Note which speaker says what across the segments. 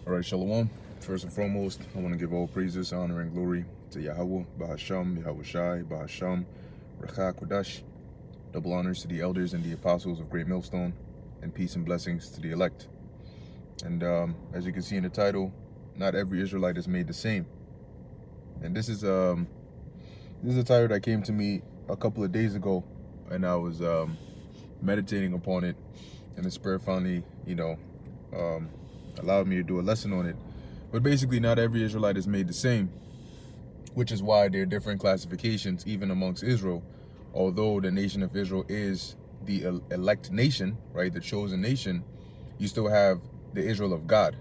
Speaker 1: All right, Shalom. First and foremost, I want to give all praises, honor, and glory to Yahweh, Bahasham, Yahweh Shai, Bahasham, Rechak Kodash. Double honors to the elders and the apostles of Great Millstone, and peace and blessings to the elect. And as you can see in the title, not every Israelite is made the same. And this is a title that came to me a couple of days ago, and I was meditating upon it, and the Spirit finally, allowed me to do a lesson on it. But basically, not every Israelite is made the same, which is why there are different classifications even amongst Israel. Although the nation of Israel is the elect nation, right, the chosen nation, you still have the Israel of God,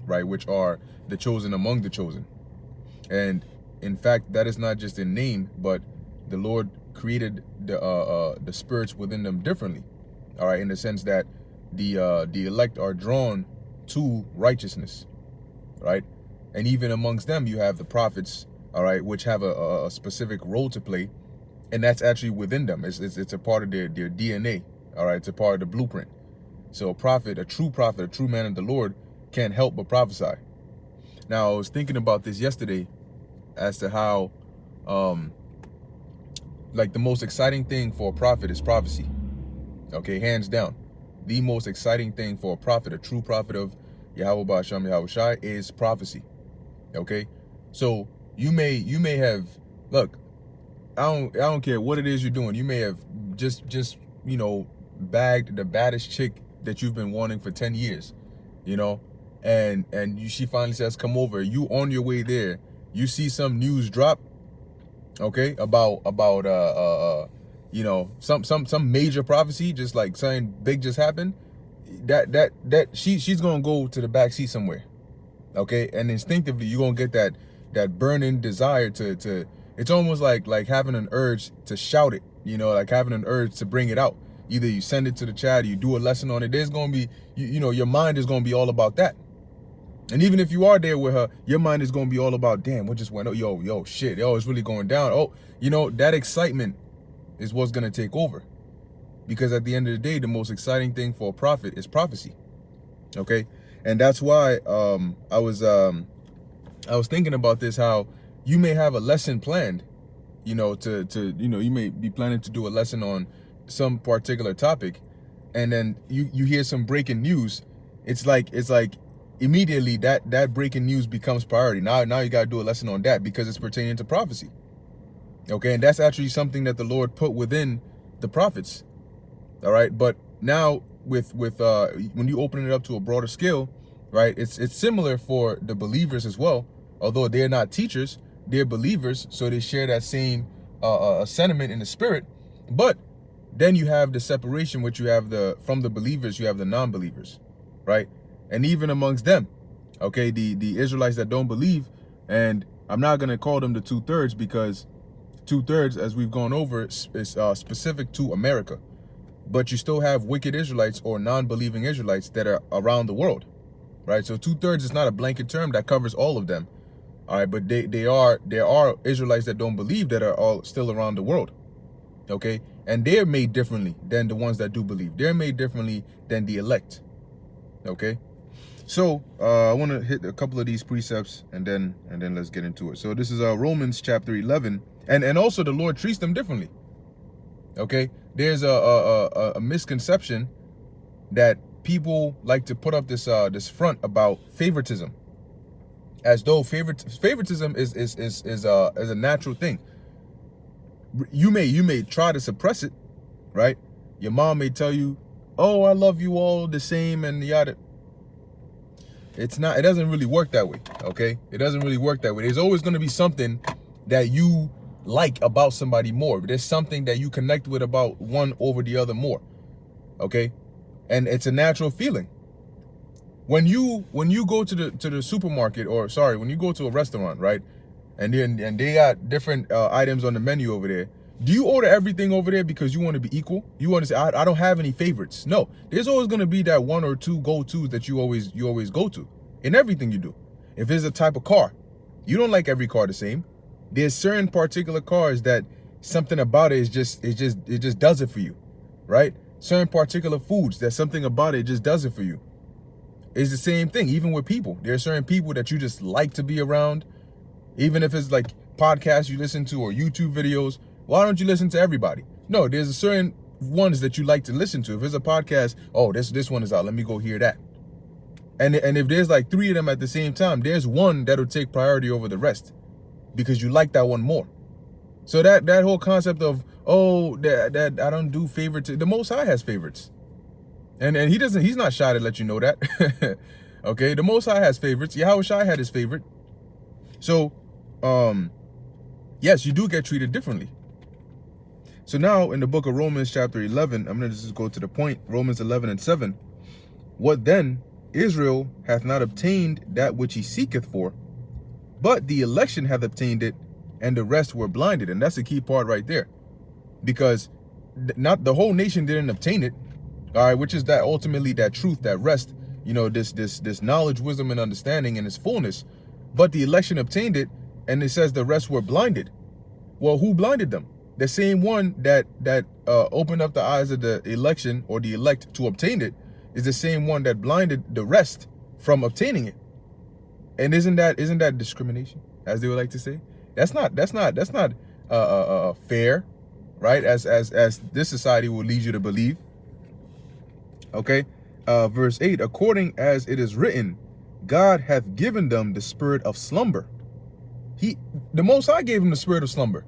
Speaker 1: right, which are the chosen among the chosen. And in fact, that is not just in name, but the Lord created the spirits within them differently, all right, in the sense that the elect are drawn to righteousness, right? And even amongst them, you have the prophets, all right, which have a specific role to play, and that's actually within them. It's a part of their DNA, all right? It's a part of the blueprint. So a prophet, a true man of the Lord, can't help but prophesy. Now, I was thinking about this yesterday as to how, like, the most exciting thing for a prophet is prophecy, okay, hands down. The most exciting thing for a prophet, a true prophet of Yahweh Ba'asham Yahweh Shai, is prophecy. Okay, so you may have, look, I don't care what it is you're doing. You may have just bagged the baddest chick that you've been wanting for 10 years, and she finally says come over. You on your way there, you see some news drop, okay, about some major prophecy, just like something big just happened. That she's gonna go to the back seat somewhere, okay, and instinctively you're gonna get that burning desire to it's almost like having an urge to shout it, like having an urge to bring it out. Either you send it to the chat, or you do a lesson on it. There's gonna be your mind is gonna be all about that. And even if you are there with her, your mind is gonna be all about, damn, what just went, oh, yo, shit, it's really going down. Oh, that excitement is what's gonna take over. Because at the end of the day, the most exciting thing for a prophet is prophecy. Okay? And that's why I was thinking about this, how you may have a lesson planned, you may be planning to do a lesson on some particular topic, and then you hear some breaking news. It's like immediately that breaking news becomes priority. Now you got to do a lesson on that because it's pertaining to prophecy. Okay? And that's actually something that the Lord put within the prophets. All right, but now with when you open it up to a broader scale, right, it's similar for the believers as well. Although they're not teachers, they're believers, so they share that same sentiment in the spirit. But then you have the separation, which you have from the believers, you have the non-believers, right? And even amongst them, okay, the Israelites that don't believe, and I'm not gonna call them the 2/3 because 2/3, as we've gone over, is specific to America. But you still have wicked Israelites or non-believing Israelites that are around the world, right? So 2/3 is not a blanket term that covers all of them, all right? But there are Israelites that don't believe that are all still around the world, okay? And they're made differently than the ones that do believe. They're made differently than the elect, okay? So I want to hit a couple of these precepts and then let's get into it. So this is Romans chapter 11, and also the Lord treats them differently. Okay, there's a misconception that people like to put up this front about favoritism, as though favoritism is a natural thing. You may try to suppress it, right? Your mom may tell you, "Oh, I love you all the same," and yada. It's not. It doesn't really work that way. Okay, it doesn't really work that way. There's always going to be something that you like about somebody more. There's something that you connect with about one over the other more. Okay, and it's a natural feeling. When you go to the supermarket, or sorry, when you go to a restaurant, right, and they got different items on the menu over there. Do you order everything over there because you want to be equal? You want to say, I don't have any favorites. No, there's always going to be that one or two go-tos that you always go to in everything you do. If it's a type of car, you don't like every car the same. There's certain particular cars that something about it just does it for you, right? Certain particular foods, there's something about it just does it for you. It's the same thing, even with people. There are certain people that you just like to be around, even if it's like podcasts you listen to or YouTube videos. Why don't you listen to everybody? No, there's a certain ones that you like to listen to. If it's a podcast, oh, this one is out, let me go hear that. And if there's like 3 of them at the same time, there's one that'll take priority over the rest because you like that one more. So that whole concept of, oh, that I don't do favorites, the Most High has favorites. And he's not shy to let you know that. Okay, the Most High has favorites. Yahweh Shai had his favorite. So, yes, you do get treated differently. So now in the book of Romans chapter 11, I'm going to just go to the point, Romans 11:7. What then? Israel hath not obtained that which he seeketh for, but the election hath obtained it, and the rest were blinded. And that's the key part right there. Because not the whole nation didn't obtain it, all right, which is that ultimately that truth, that rest, you know, this knowledge, wisdom, and understanding in its fullness. But the election obtained it, and it says the rest were blinded. Well, who blinded them? The same one that opened up the eyes of the election or the elect to obtain it is the same one that blinded the rest from obtaining it. And isn't that discrimination, as they would like to say? That's not fair, right? As this society will lead you to believe. Okay, verse 8, according as it is written, God hath given them the spirit of slumber. The Most High gave them the spirit of slumber.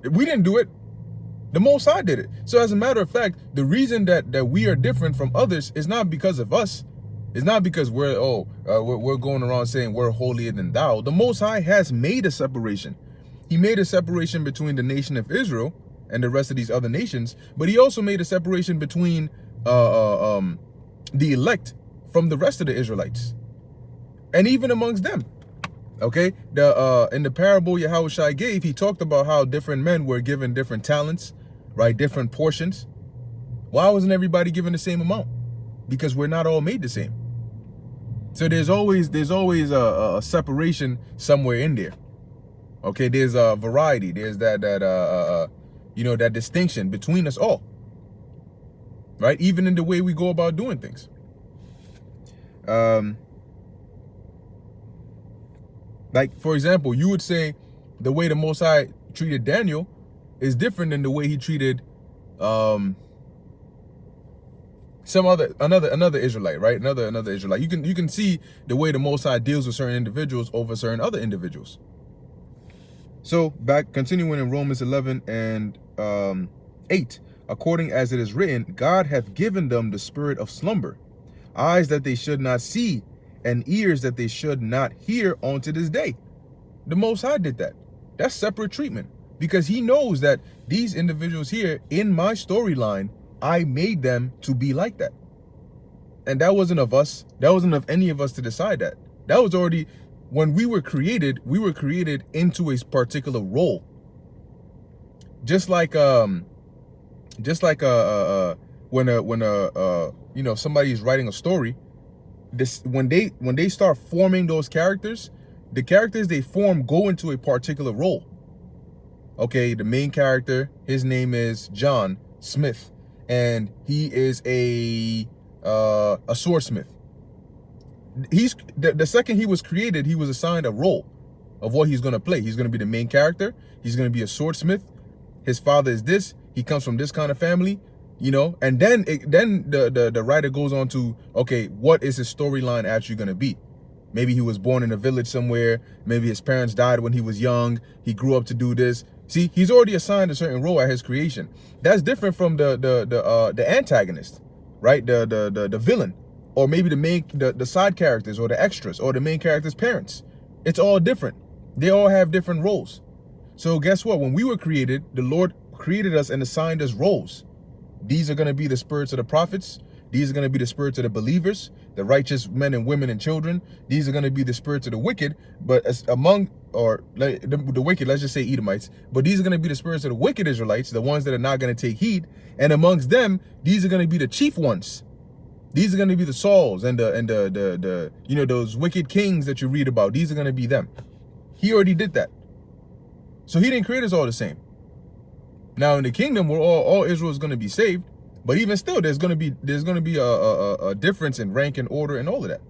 Speaker 1: We didn't do it. The Most High did it. So as a matter of fact, the reason that we are different from others is not because of us. It's not because we're going around saying we're holier than thou. The Most High has made a separation. He made a separation between the nation of Israel and the rest of these other nations, but he also made a separation between the elect from the rest of the Israelites, and even amongst them. Okay, in the parable Yahweh Shai gave, he talked about how different men were given different talents, right? Different portions. Why wasn't everybody given the same amount? Because we're not all made the same. So there's always a separation somewhere in there. Okay, there's a variety. There's that distinction between us all, right? Even in the way we go about doing things. Like, for example, you would say the way the Most High treated Daniel is different than the way he treated another Israelite, right? Another Israelite. You can see the way the Most High deals with certain individuals over certain other individuals. So continuing in Romans 11 and 8, according as it is written, God hath given them the spirit of slumber, eyes that they should not see, and ears that they should not hear unto this day. The Most High did that. That's separate treatment, because he knows that these individuals here in my storyline, I made them to be like that. And that wasn't of us. That wasn't of any of us to decide that. That was already, when we were created into a particular role. Just like when somebody's writing a story, when they start forming those characters, the characters they form go into a particular role. Okay, the main character, his name is John Smith, and he is a swordsmith. He's the second he was created, he was assigned a role of what he's going to play. He's going to be the main character. He's going to be a swordsmith. His father is this. He comes from this kind of family. And then the writer goes on to, okay, what is his storyline actually going to be? Maybe he was born in a village somewhere. Maybe his parents died when he was young. He grew up to do this. See, he's already assigned a certain role at his creation. That's different from the antagonist, right? The villain, or maybe the side characters, or the extras, or the main character's parents. It's all different. They all have different roles. So guess what? When we were created, the Lord created us and assigned us roles. These are going to be the spirits of the prophets. These are going to be the spirits of the believers, the righteous men and women and children. These are going to be the spirits of the wicked, but the wicked, let's just say Edomites, but these are going to be the spirits of the wicked Israelites, the ones that are not going to take heed. And amongst them, these are going to be the chief ones. These are going to be the Sauls and those wicked kings that you read about. These are going to be them. He already did that. So he didn't create us all the same. Now in the kingdom, where all Israel is going to be saved, But even still, there's gonna be a difference in rank and order and all of that.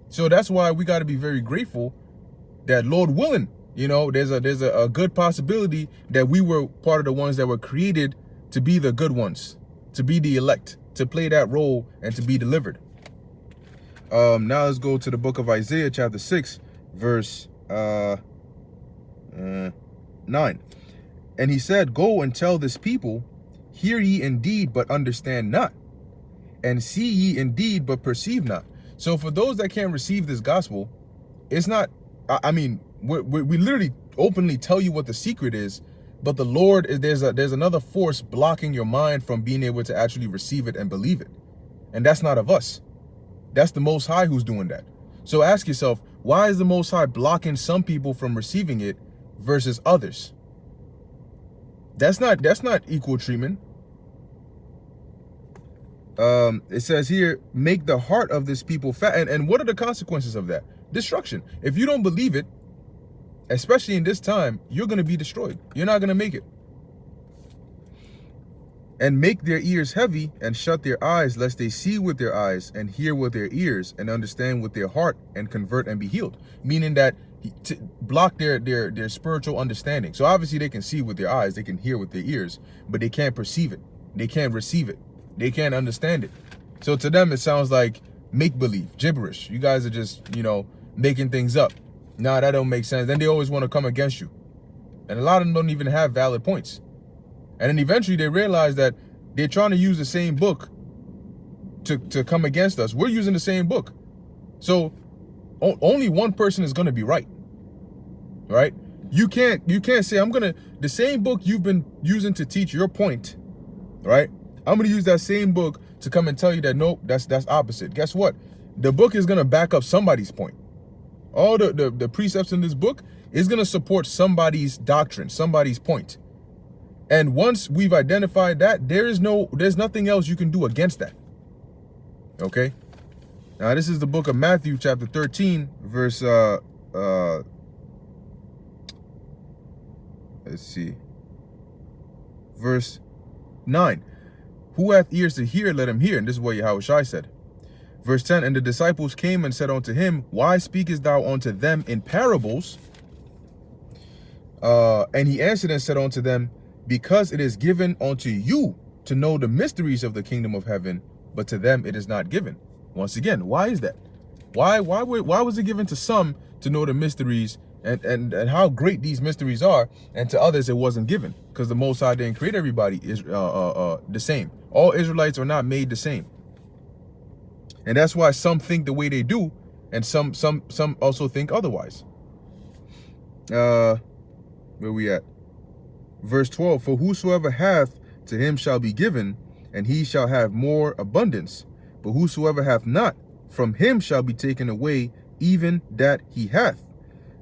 Speaker 1: So that's why we got to be very grateful that, Lord willing, you know, there's a good possibility that we were part of the ones that were created to be the good ones, to be the elect, to play that role and to be delivered. Now let's go to the book of Isaiah chapter 6 verse 9. And he said, go and tell this people, hear ye indeed, but understand not, and see ye indeed, but perceive not. So for those that can't receive this gospel, it's not, I mean, we literally openly tell you what the secret is, but the Lord, there's another force blocking your mind from being able to actually receive it and believe it. And that's not of us. That's the Most High who's doing that. So ask yourself, why is the Most High blocking some people from receiving it versus others? That's not equal treatment. It says here, make the heart of this people fat. And what are the consequences of that? Destruction. If you don't believe it, especially in this time, you're going to be destroyed. You're not going to make it. And make their ears heavy and shut their eyes, lest they see with their eyes and hear with their ears and understand with their heart and convert and be healed. Meaning that to block their spiritual understanding. So obviously they can see with their eyes, they can hear with their ears, but they can't perceive it. They can't receive it. They can't understand it. So to them, it sounds like make-believe, gibberish. You guys are just, you know, making things up. Nah, that don't make sense. Then they always want to come against you. And a lot of them don't even have valid points. And then eventually they realize that they're trying to use the same book to come against us. We're using the same book. So only one person is going to be right. Right? You can't say, the same book you've been using to teach your point, right? I'm going to use that same book to come and tell you that, nope, that's opposite. Guess what? The book is going to back up somebody's point. All the precepts in this book is going to support somebody's doctrine, somebody's point. And once we've identified that, there's nothing else you can do against that. Okay? Now this is the book of Matthew chapter 13 verse verse 9. Who hath ears to hear, let him hear. And this is what Yahushua said. Verse 10, and the disciples came and said unto him, why speakest thou unto them in parables? And he answered and said unto them, because it is given unto you to know the mysteries of the kingdom of heaven, but to them it is not given. Once again, why is that? Why was it given to some to know the mysteries and how great these mysteries are, and to others it wasn't given? Because the Most High didn't create everybody the same. All Israelites are not made the same. And that's why some think the way they do, and some also think otherwise. Where we at? Verse 12, for whosoever hath, to him shall be given, and he shall have more abundance. But whosoever hath not, from him shall be taken away even that he hath.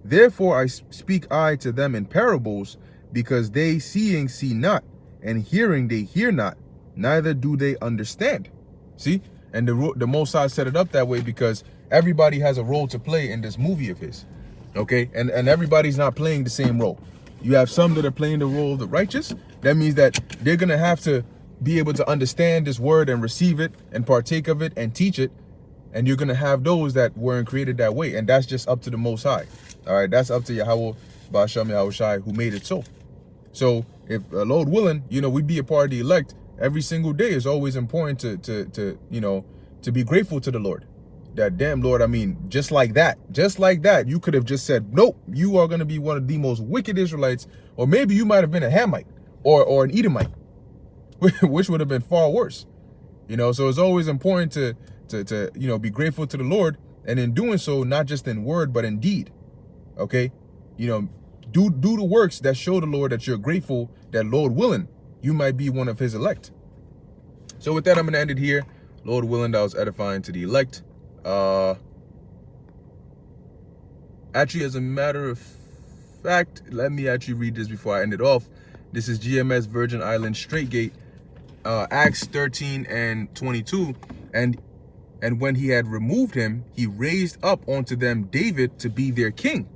Speaker 1: Therefore I speak I to them in parables, because they seeing see not, and hearing they hear not, neither do they understand. See? And the Most High set it up that way because everybody has a role to play in this movie of his. Okay? And everybody's not playing the same role. You have some that are playing the role of the righteous. That means that they're going to have to be able to understand this word and receive it and partake of it and teach it. And you're going to have those that weren't created that way. And that's just up to the Most High. All right, that's up to Yahweh, Ba'asham Yahushai, who made it so. So if Lord willing, you know, we be a part of the elect, every single day is always important to you know, to be grateful to the Lord. That damn Lord, I mean, just like that, you could have just said, nope, you are going to be one of the most wicked Israelites, or maybe you might have been a Hamite or an Edomite, which would have been far worse. You know, so it's always important to you know, be grateful to the Lord, and in doing so, not just in word, but in deed. Okay? You know, do the works that show the Lord that you're grateful that, Lord willing, you might be one of his elect. So with that, I'm going to end it here. Lord willing, that was edifying to the elect. Actually, as a matter of fact, let me actually read this before I end it off. This is GMS Virgin Islands Straight Gate, Acts 13 and 22. And when he had removed him, he raised up unto them David to be their king,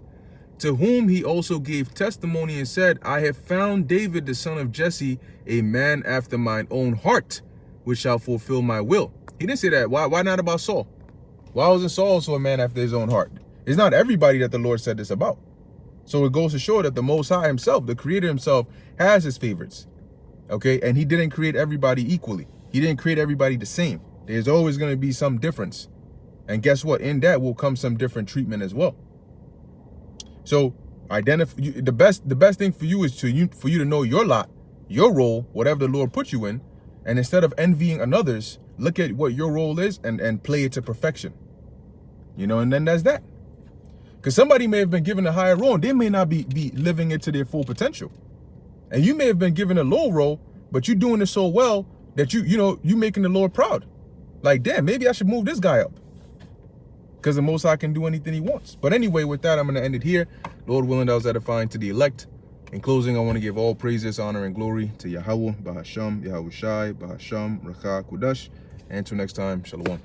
Speaker 1: to whom he also gave testimony and said, I have found David, the son of Jesse, a man after mine own heart, which shall fulfill my will. He didn't say that. Why not about Saul? Why wasn't Saul also a man after his own heart? It's not everybody that the Lord said this about. So it goes to show that the Most High himself, the Creator himself, has his favorites. Okay? And he didn't create everybody equally. He didn't create everybody the same. There's always going to be some difference. And guess what? In that will come some different treatment as well. So the best thing for you is for you to know your lot, your role, whatever the Lord put you in. And instead of envying another's, look at what your role is and play it to perfection. You know, and then that's that. Because somebody may have been given a higher role and they may not be living it to their full potential. And you may have been given a low role, but you're doing it so well that you making the Lord proud. Like, damn, maybe I should move this guy up. Because the Most High can do anything he wants. But anyway, with that, I'm going to end it here. Lord willing, that was edifying to the elect. In closing, I want to give all praises, honor, and glory to Yahweh, Bahasham, Yahweh Shai, Bahasham, Rakha, Kudash. And until next time, Shalom.